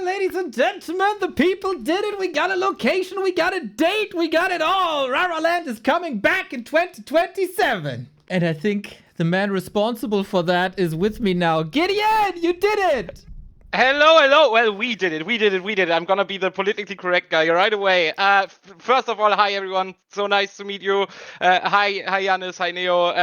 ladies and gentlemen, the people did it. We got a location, we got a date, we got it all. Raraland is coming back in 2027. And I think the man responsible for that is with me now. Gideon, you did it! Hello. Well, we did it. I'm gonna be the politically correct guy right away. First of all, hi everyone. So nice to meet you. Hi Yannis, hi Neo.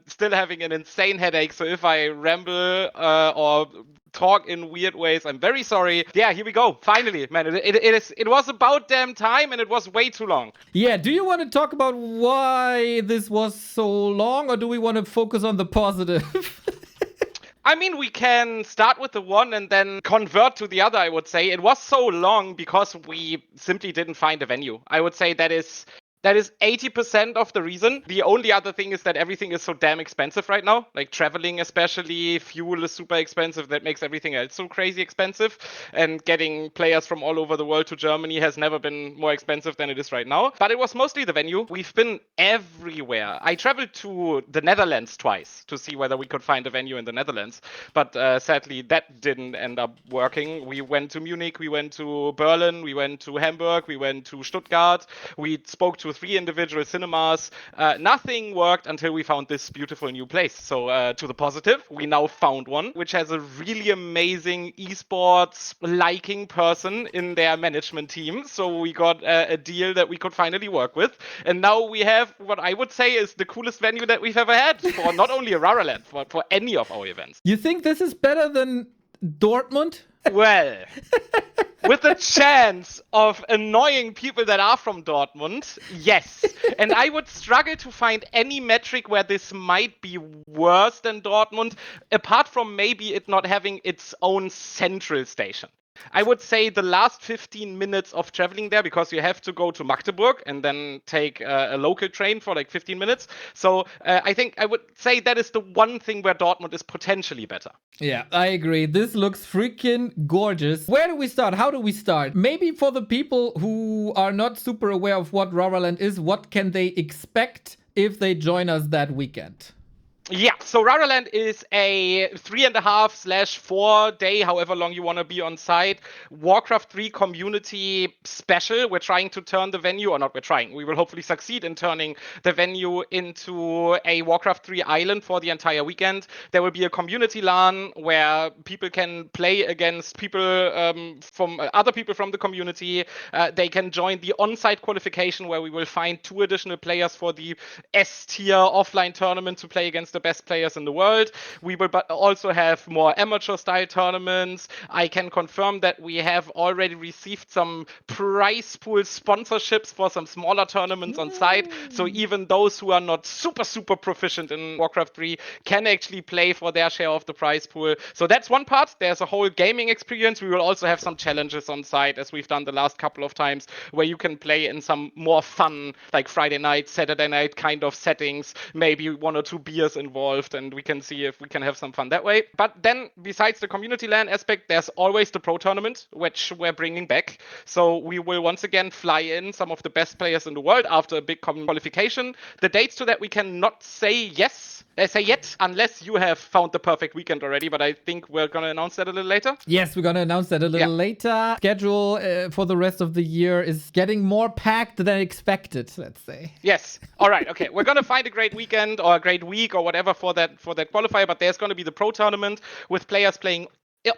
Still having an insane headache, so if I ramble or talk in weird ways, I'm very sorry. Yeah, here we go. Finally, man. It was about damn time, and it was way too long. Yeah, do you want to talk about why this was so long, or do we want to focus on the positive? I mean, we can start with the one and then convert to the other, I would say. It was so long because we simply didn't find a venue. I would say that is 80% of the reason. The only other thing is that everything is so damn expensive right now. Like traveling especially, fuel is super expensive. That makes everything else so crazy expensive. And getting players from all over the world to Germany has never been more expensive than it is right now. But it was mostly the venue. We've been everywhere. I traveled to the Netherlands twice to see whether we could find a venue in the Netherlands. But sadly, that didn't end up working. We went to Munich, we went to Berlin, we went to Hamburg, we went to Stuttgart. We spoke to 3 individual cinemas. Nothing worked until we found this beautiful new place. So to the positive, we now found one which has a really amazing esports liking person in their management team. So we got a deal that we could finally work with. And now we have what I would say is the coolest venue that we've ever had for not only a Raraland, but for any of our events. You think this is better than Dortmund? Well, with the chance of annoying people that are from Dortmund, yes. And I would struggle to find any metric where this might be worse than Dortmund, apart from maybe it not having its own central station. I would say the last 15 minutes of traveling there, because you have to go to Magdeburg and then take a local train for like 15 minutes. So I think I would say that is the one thing where Dortmund is potentially better. Yeah, I agree. This looks freaking gorgeous. Where do we start? How do we start? Maybe for the people who are not super aware of what Raraland is, what can they expect if they join us that weekend? Yeah, so Raraland is a 3.5/4 day, however long you want to be on site, Warcraft 3 community special. We're trying to turn the venue, or not we're trying, we will hopefully succeed in turning the venue into a Warcraft 3 island for the entire weekend. There will be a community LAN where people can play against people from other people from the community. They can join the on-site qualification where we will find 2 additional players for the S-tier offline tournament to play against the best players in the world. We will also have more amateur style tournaments. I can confirm that we have already received some prize pool sponsorships for some smaller tournaments on site. So even those who are not super proficient in Warcraft 3 can actually play for their share of the prize pool. So that's one part. There's a whole gaming experience. We will also have some challenges on site, as we've done the last couple of times, where you can play in some more fun, like Friday night, Saturday night kind of settings, maybe 1 or 2 beers involved, and we can see if we can have some fun that way. But then besides the community LAN aspect, there's always the pro tournament, which we're bringing back. So we will once again fly in some of the best players in the world after a big qualification. The dates to that we cannot say yet, unless you have found the perfect weekend already, but I think we're going to announce that a little later. Yes, we're going to announce that a little later. Schedule for the rest of the year is getting more packed than expected, let's say. Yes. All right. Okay. We're going to find a great weekend or a great week or whatever for that qualifier, but there's going to be the pro tournament with players playing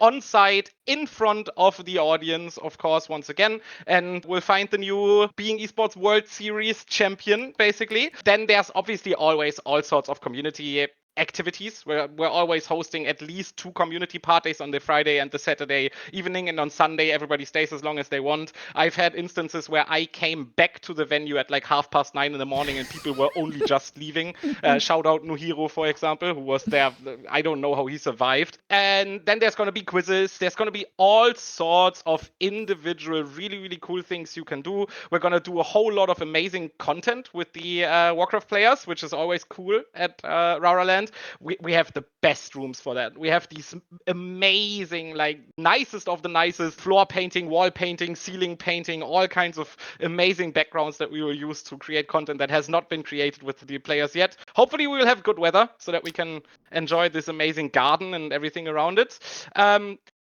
on site in front of the audience, of course, once again, and we'll find the new Being Esports World Series champion, basically. Then there's obviously always all sorts of community activities. We're always hosting at least 2 community parties on the Friday and the Saturday evening, and on Sunday everybody stays as long as they want. I've had instances where I came back to the venue at like 9:30 in the morning and people were only just leaving. Shout out Nuhiro, for example, who was there. I don't know how he survived. And then there's going to be quizzes. There's going to be all sorts of individual really cool things you can do. We're going to do a whole lot of amazing content with the Warcraft players, which is always cool at Raraland. We have the best rooms for that. We have these amazing, like, nicest of the nicest floor painting, wall painting, ceiling painting, all kinds of amazing backgrounds that we will use to create content that has not been created with the players yet. Hopefully we will have good weather so that we can enjoy this amazing garden and everything around it.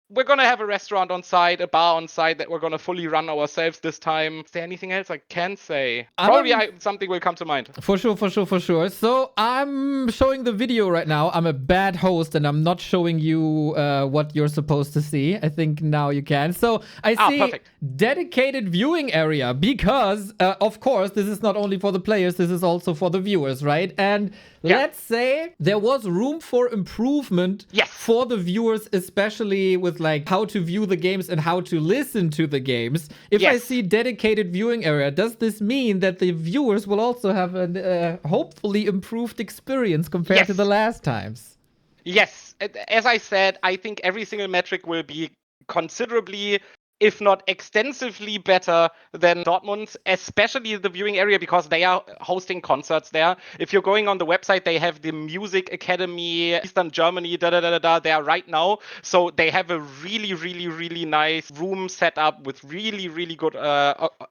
we're going to have a restaurant on site, a bar on site that we're going to fully run ourselves this time. Is there anything else I can say? Probably something will come to mind. For sure. So I'm showing the video right now. I'm a bad host and I'm not showing you what you're supposed to see. I think now you can. So I see perfect. Dedicated viewing area because, of course, this is not only for the players, this is also for the viewers, right? And let's say there was room for improvement for the viewers, especially with like how to view the games and how to listen to the games. If I see dedicated viewing area, does this mean that the viewers will also have a hopefully improved experience compared to the last times? Yes. As I said, I think every single metric will be considerably, if not extensively, better than Dortmund, especially the viewing area, because they are hosting concerts there. If you're going on the website, they have the Music Academy, Eastern Germany, there right now. So they have a really nice room set up with really good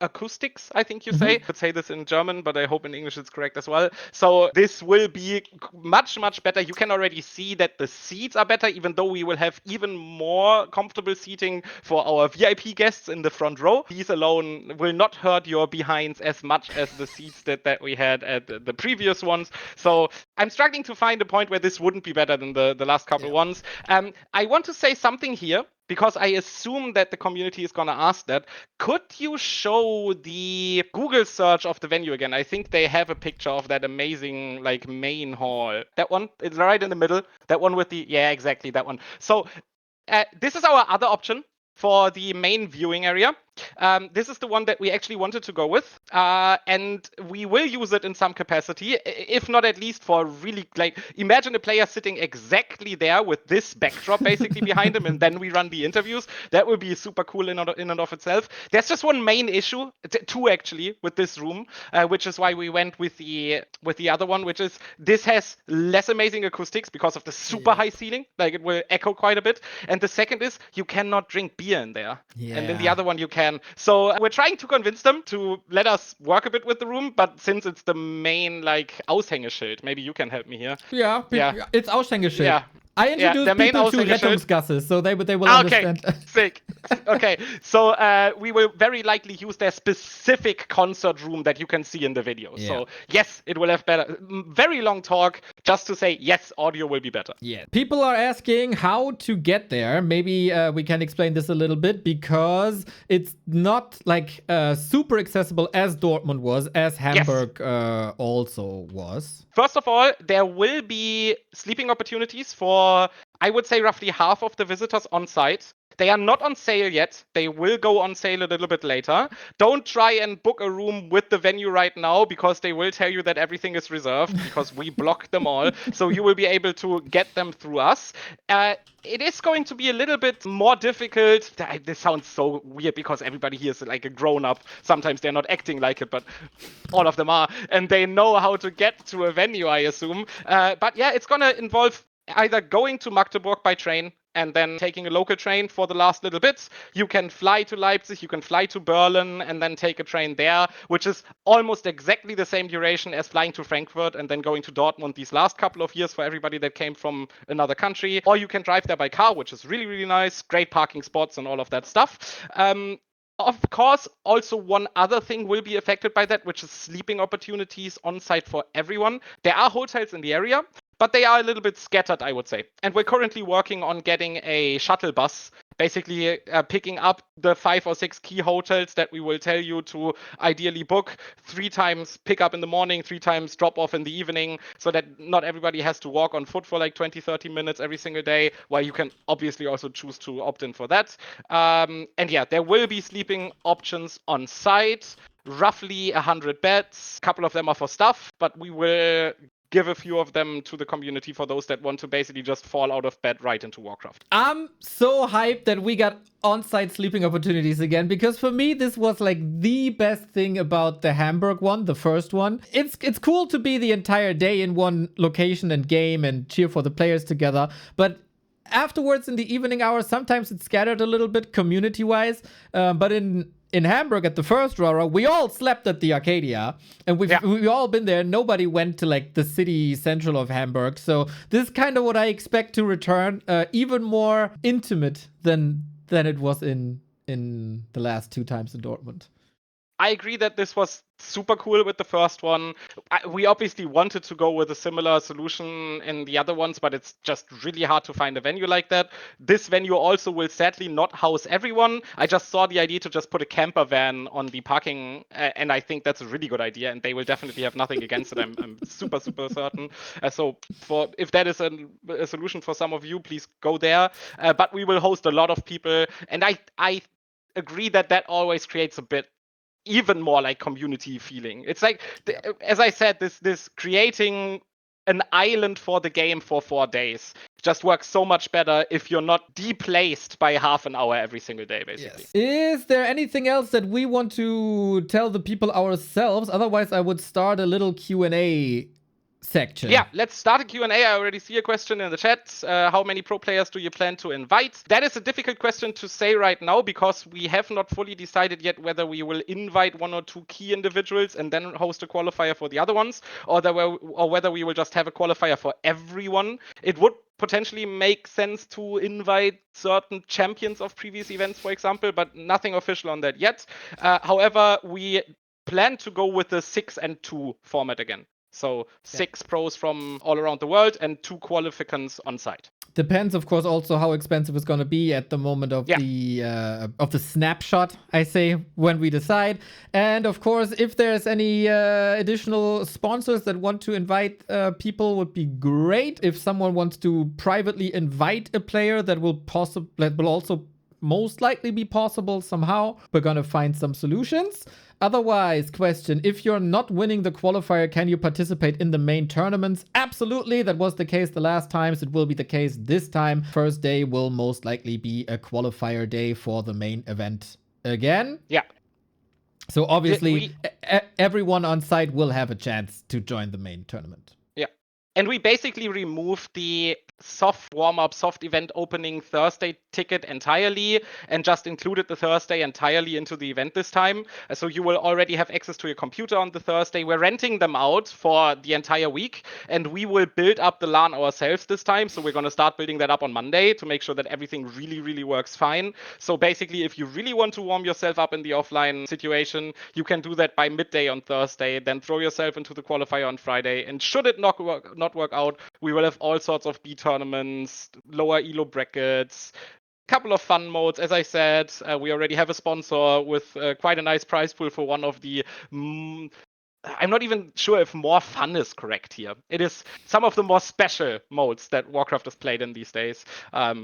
acoustics, I think you say. I could say this in German, but I hope in English it's correct as well. So this will be much better. You can already see that the seats are better, even though we will have even more comfortable seating for our VIP guests in the front row. These alone will not hurt your behinds as much as the seats that we had at the previous ones. So I'm struggling to find a point where this wouldn't be better than the last couple ones. I want to say something here, because I assume that the community is going to ask that. Could you show the Google search of the venue again? I think they have a picture of that amazing like main hall. That one, it's right in the middle. That one with the, exactly that one. So this is our other option for the main viewing area. This is the one that we actually wanted to go with, and we will use it in some capacity, if not at least for really, like, imagine a player sitting exactly there with this backdrop basically behind him, and then we run the interviews. That would be super cool in and of itself. There's just one main issue, two actually, with this room, which is why we went with the other one, which is this has less amazing acoustics because of the super high ceiling. Like, it will echo quite a bit. And the second is you cannot drink beer in there. And in the other one you can. So we're trying to convince them to let us work a bit with the room, but since it's the main like Aushängeschild, maybe you can help me here. It's Aushängeschild. Yeah. I introduced people to Rettungsgasse, so they will understand. Sick. Okay, so we will very likely use their specific concert room that you can see in the video. So yes, it will have better. Very long talk just to say yes, audio will be better. Yeah. People are asking how to get there. Maybe we can explain this a little bit, because it's not like super accessible as Dortmund was, as Hamburg also was. First of all, there will be sleeping opportunities for, I would say, roughly half of the visitors on site. They are not on sale yet. They will go on sale a little bit later. Don't try and book a room with the venue right now, because they will tell you that everything is reserved because we blocked them all. So you will be able to get them through us. It is going to be a little bit more difficult. This sounds so weird because everybody here is like a grown-up. Sometimes they're not acting like it, but all of them are. And they know how to get to a venue, I assume. But yeah, it's going to involve either going to Magdeburg by train and then taking a local train for the last little bits. You can fly to Leipzig, you can fly to Berlin, and then take a train there, which is almost exactly the same duration as flying to Frankfurt and then going to Dortmund these last couple of years for everybody that came from another country. Or you can drive there by car, which is really nice, great parking spots and all of that stuff. Of course, also one other thing will be affected by that, which is sleeping opportunities on site for everyone. There are hotels in the area, but they are a little bit scattered, I would say. And we're currently working on getting a shuttle bus, basically picking up the 5 or 6 key hotels that we will tell you to ideally book 3 times pick up in the morning, 3 times drop off in the evening, so that not everybody has to walk on foot for like 20-30 minutes every single day, while you can obviously also choose to opt in for that. And yeah, there will be sleeping options on site, roughly 100 beds. A couple of them are for staff, but we will give a few of them to the community for those that want to basically just fall out of bed right into Warcraft. I'm so hyped that we got on-site sleeping opportunities again, because for me this was like the best thing about the Hamburg one, the first one. It's cool to be the entire day in one location and game and cheer for the players together, but afterwards in the evening hours sometimes it's scattered a little bit community-wise, but in in Hamburg at the first Rara, we all slept at the Arcadia, and we've all been there. Nobody went to like the city central of Hamburg. So this is kind of what I expect to return, even more intimate than it was in the last 2 times in Dortmund. I agree that this was super cool with the first one. We obviously wanted to go with a similar solution in the other ones, but it's just really hard to find a venue like that. This venue also will sadly not house everyone. I just saw the idea to just put a camper van on the parking, and I think that's a really good idea, and they will definitely have nothing against it. I'm super, super certain. So if that is a solution for some of you, please go there. But we will host a lot of people, and I agree that always creates a bit even more like community feeling. It's like, as I said, this creating an island for the game for 4 days just works so much better if you're not deplaced by half an hour every single day, basically. Yes. Is there anything else that we want to tell the people ourselves? Otherwise, I would start a little Q&A section. Yeah, let's start a Q&A. I already see a question in the chat. How many pro players do you plan to invite? That is a difficult question to say right now because we have not fully decided yet whether we will invite 1 or 2 key individuals and then host a qualifier for the other ones, or whether we will just have a qualifier for everyone. It would potentially make sense to invite certain champions of previous events, for example, but nothing official on that yet. However, we plan to go with the 6 and 2 format again. So 6 pros from all around the world and 2 qualificants on site. Depends, of course, also how expensive it's going to be at the moment of the snapshot, I say, when we decide. And of course, if there's any additional sponsors that want to invite people, would be great. If someone wants to privately invite a player, that will also most likely be possible somehow. We're going to find some solutions. Otherwise, question, if you're not winning the qualifier, can you participate in the main tournaments? Absolutely. That was the case the last times. It will be the case this time. First day will most likely be a qualifier day for the main event again. Yeah. So obviously, everyone on site will have a chance to join the main tournament. Yeah. And we basically removed the soft warm-up, soft event opening Thursday ticket entirely and just included the Thursday entirely into the event this time. So you will already have access to your computer on the Thursday. We're renting them out for the entire week, and we will build up the LAN ourselves this time. So we're going to start building that up on Monday to make sure that everything really, really works fine. So basically, if you really want to warm yourself up in the offline situation, you can do that by midday on Thursday, then throw yourself into the qualifier on Friday. And should it not work out, we will have all sorts of B tournaments, lower elo brackets, couple of fun modes. As I said, we already have a sponsor with quite a nice prize pool for one of the I'm not even sure if more fun is correct here. It is some of the more special modes that Warcraft is played in these days.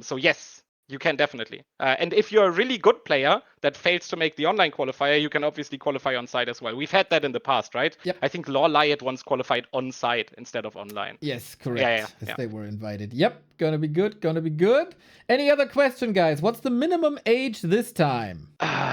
So yes, you can definitely. And if you're a really good player that fails to make the online qualifier, you can obviously qualify on site as well. We've had that in the past, right? Yep. I think Law Liot once qualified on site instead of online. Yes, correct. Yeah. They were invited. Yep, gonna be good. Any other question, guys? What's the minimum age this time?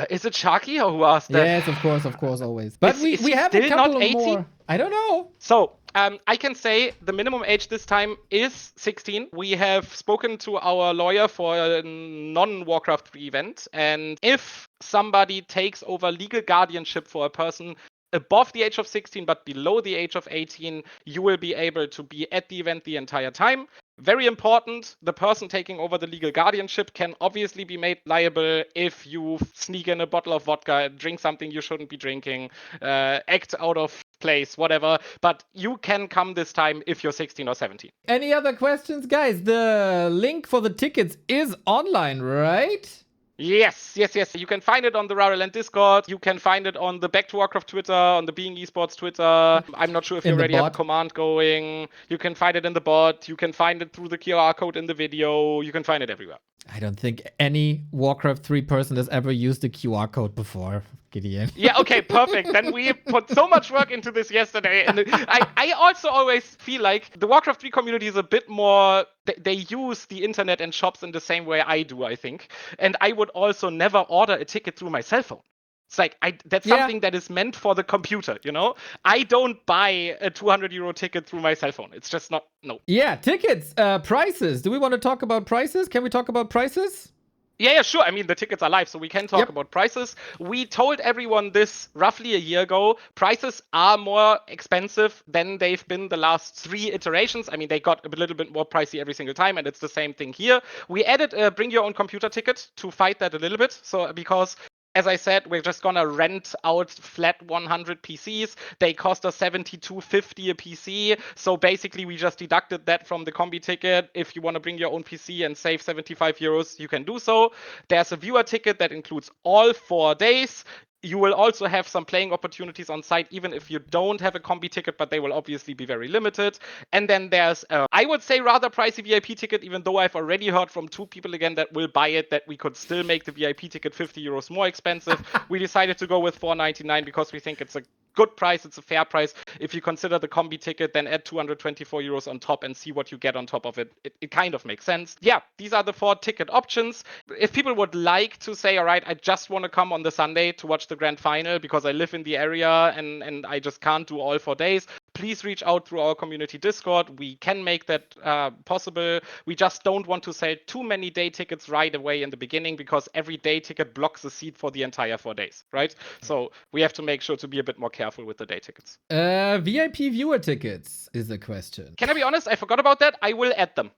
Is it Sharky or who asked that? Yes, of course, always. But we have still a couple not 18? more. I don't know. So, I can say the minimum age this time is 16. We have spoken to our lawyer for a non-Warcraft 3 event, and if somebody takes over legal guardianship for a person above the age of 16 but below the age of 18, you will be able to be at the event the entire time. Very important, the person taking over the legal guardianship can obviously be made liable if you sneak in a bottle of vodka, drink something you shouldn't be drinking, act out of place, whatever. But you can come this time if you're 16 or 17. Any other questions, guys? The link for the tickets is online, right? Yes. You can find it on the Raraland Discord. You can find it on the Back to Warcraft Twitter, on the Being Esports Twitter. I'm not sure if you already have a command going. You can find it in the bot. You can find it through the QR code in the video. You can find it everywhere. I don't think any Warcraft 3 person has ever used a QR code before, Gideon. Yeah, okay, perfect. Then we put so much work into this yesterday. And I also always feel like the Warcraft 3 community is a bit more... They use the internet and shops in the same way I do, I think. And I would also never order a ticket through my cell phone. It's like, that's something that is meant for the computer, you know? I don't buy a 200 euro ticket through my cell phone. It's just not, no. Yeah, tickets, prices. Do we want to talk about prices? Can we talk about prices? Yeah, sure. I mean, the tickets are live, so we can talk about prices. We told everyone this roughly a year ago. Prices are more expensive than they've been the last 3 iterations. I mean, they got a little bit more pricey every single time, and it's the same thing here. We added a bring your own computer ticket to fight that a little bit. So because as I said, we're just gonna rent out flat 100 PCs. They cost us 72.50 a PC. So basically, we just deducted that from the combi ticket. If you want to bring your own PC and save 75 euros, you can do so. There's a viewer ticket that includes all 4 days. You will also have some playing opportunities on site, even if you don't have a combi ticket, but they will obviously be very limited. And then there's I would say, rather pricey VIP ticket, even though I've already heard from 2 people again that will buy it, that we could still make the VIP ticket 50 euros more expensive. We decided to go with 4.99 because we think it's a good price, it's a fair price. If you consider the combi ticket, then add 224 euros on top and see what you get on top of it. It kind of makes sense. Yeah, these are the 4 ticket options. If people would like to say, all right, I just want to come on the Sunday to watch the grand final because I live in the area and I just can't do all 4 days, please reach out through our community Discord. We can make that possible. We just don't want to sell too many day tickets right away in the beginning because every day ticket blocks a seat for the entire 4 days, right? So we have to make sure to be a bit more careful with the day tickets. VIP viewer tickets is a question. Can I be honest? I forgot about that. I will add them.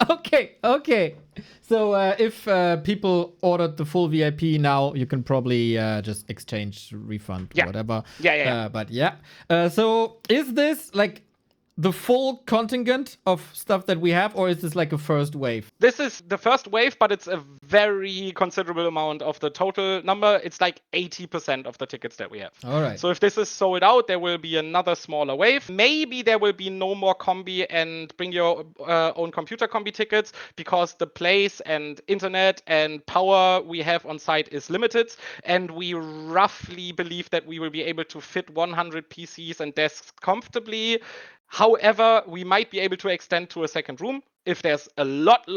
Okay. So if people ordered the full VIP now, you can probably just exchange, refund, whatever. Yeah. But yeah. So is this like the full contingent of stuff that we have, or is this like a first wave? This is the first wave, but it's a very considerable amount of the total number. It's like 80% of the tickets that we have. All right. So if this is sold out, there will be another smaller wave. Maybe there will be no more combi and bring your own computer combi tickets because the place and internet and power we have on site is limited. And we roughly believe that we will be able to fit 100 PCs and desks comfortably. However, we might be able to extend to a second room if there's a lot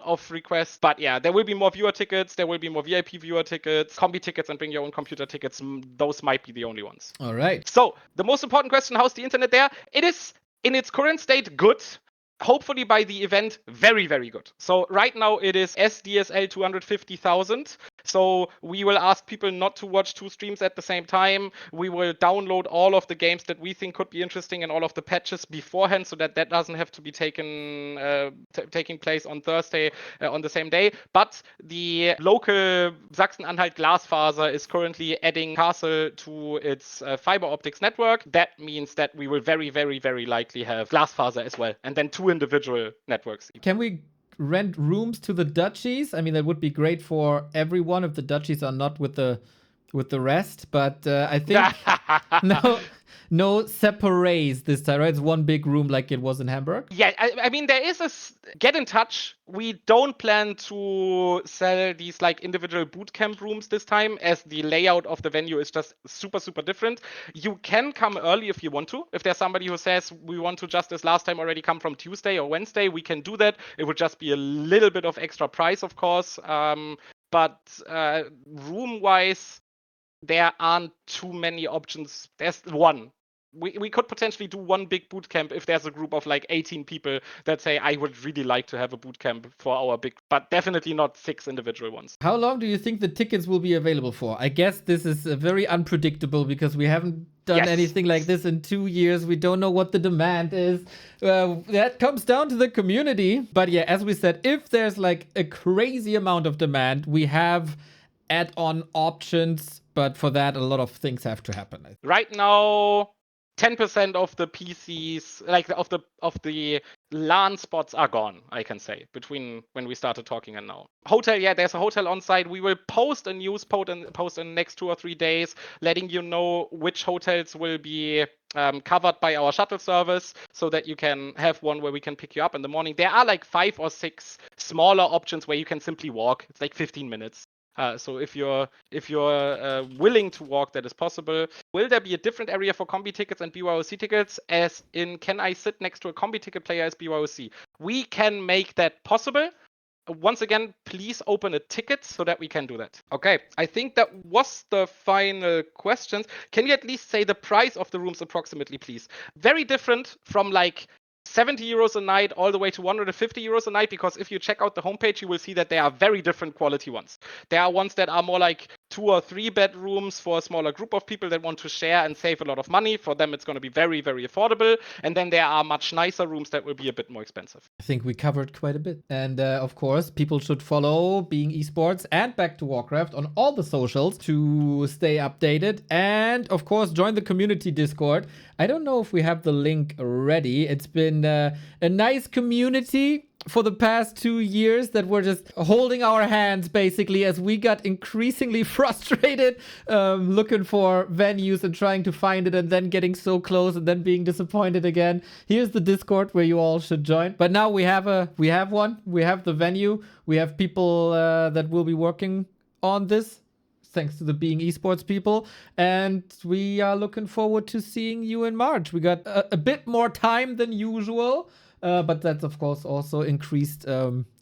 of requests. But yeah, there will be more viewer tickets. There will be more VIP viewer tickets, combi tickets, and bring your own computer tickets. Those might be the only ones. All right. So the most important question, how's the internet there? It is in its current state good. Hopefully by the event, very, very good. So right now it is SDSL 250,000. So we will ask people not to watch 2 streams at the same time. We will download all of the games that we think could be interesting and all of the patches beforehand so that doesn't have to be taking place on Thursday on the same day. But the local Sachsen-Anhalt Glasfaser is currently adding Castle to its fiber optics network. That means that we will very, very, very likely have Glasfaser as well. And then 2 individual networks. Can we rent rooms to the duchies? I mean, that would be great for everyone if the duchies are not with the rest. But I think no separates this time, right? It's one big room like it was in Hamburg. Yeah, I mean, there is get in touch. We don't plan to sell these like individual bootcamp rooms this time, as the layout of the venue is just super, super different. You can come early if you want to. If there's somebody who says we want to just as last time already come from Tuesday or Wednesday, we can do that. It would just be a little bit of extra price, of course. But room-wise, there aren't too many options. There's one. We could potentially do one big boot camp if there's a group of like 18 people that say, I would really like to have a boot camp for our big, but definitely not 6 individual ones. How long do you think the tickets will be available for? I guess this is very unpredictable because we haven't done anything like this in 2 years. We don't know what the demand is. That comes down to the community. But yeah, as we said, if there's like a crazy amount of demand, we have add-on options. But for that, a lot of things have to happen. Right now, 10% of the PCs, like of the LAN spots are gone, I can say, between when we started talking and now. Hotel, yeah, there's a hotel on site. We will post a news post in the next 2 or 3 days, letting you know which hotels will be covered by our shuttle service so that you can have one where we can pick you up in the morning. There are like 5 or 6 smaller options where you can simply walk. It's like 15 minutes. So if you're willing to walk, that is possible. Will there be a different area for combi tickets and BYOC tickets? As in, can I sit next to a combi ticket player as BYOC? We can make that possible. Once again, please open a ticket so that we can do that. Okay, I think that was the final questions. Can you at least say the price of the rooms approximately, please? Very different from like 70 euros a night all the way to 150 euros a night, because if you check out the homepage, you will see that there are very different quality ones. There are ones that are more like 2 or 3 bedrooms for a smaller group of people that want to share and save a lot of money. For them, it's going to be very, very affordable. And then there are much nicer rooms that will be a bit more expensive. I think we covered quite a bit. And of course, people should follow Being Esports and Back to Warcraft on all the socials to stay updated. And of course, join the community Discord. I don't know if we have the link ready. It's been a nice community for the past 2 years that we're just holding our hands basically as we got increasingly frustrated looking for venues and trying to find it and then getting so close and then being disappointed again. Here's the Discord where you all should join. But now we have one. We have the venue. We have people that will be working on this, thanks to the Being Esports people. And we are looking forward to seeing you in March. We got a bit more time than usual. But that's, of course, also increased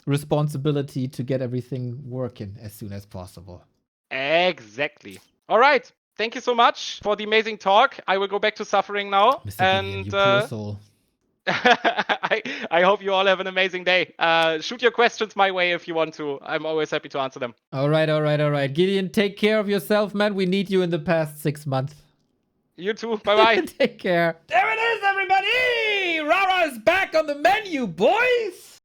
responsibility to get everything working as soon as possible. Exactly. All right. Thank you so much for the amazing talk. I will go back to suffering now. Mr. Gideon, you poor soul. I hope you all have an amazing day. Shoot your questions my way if you want to. I'm always happy to answer them. All right. Gideon, take care of yourself, man. We need you in the past 6 months. You too. Bye-bye. Take care. There it is, everybody! Rara is back on the menu, boys!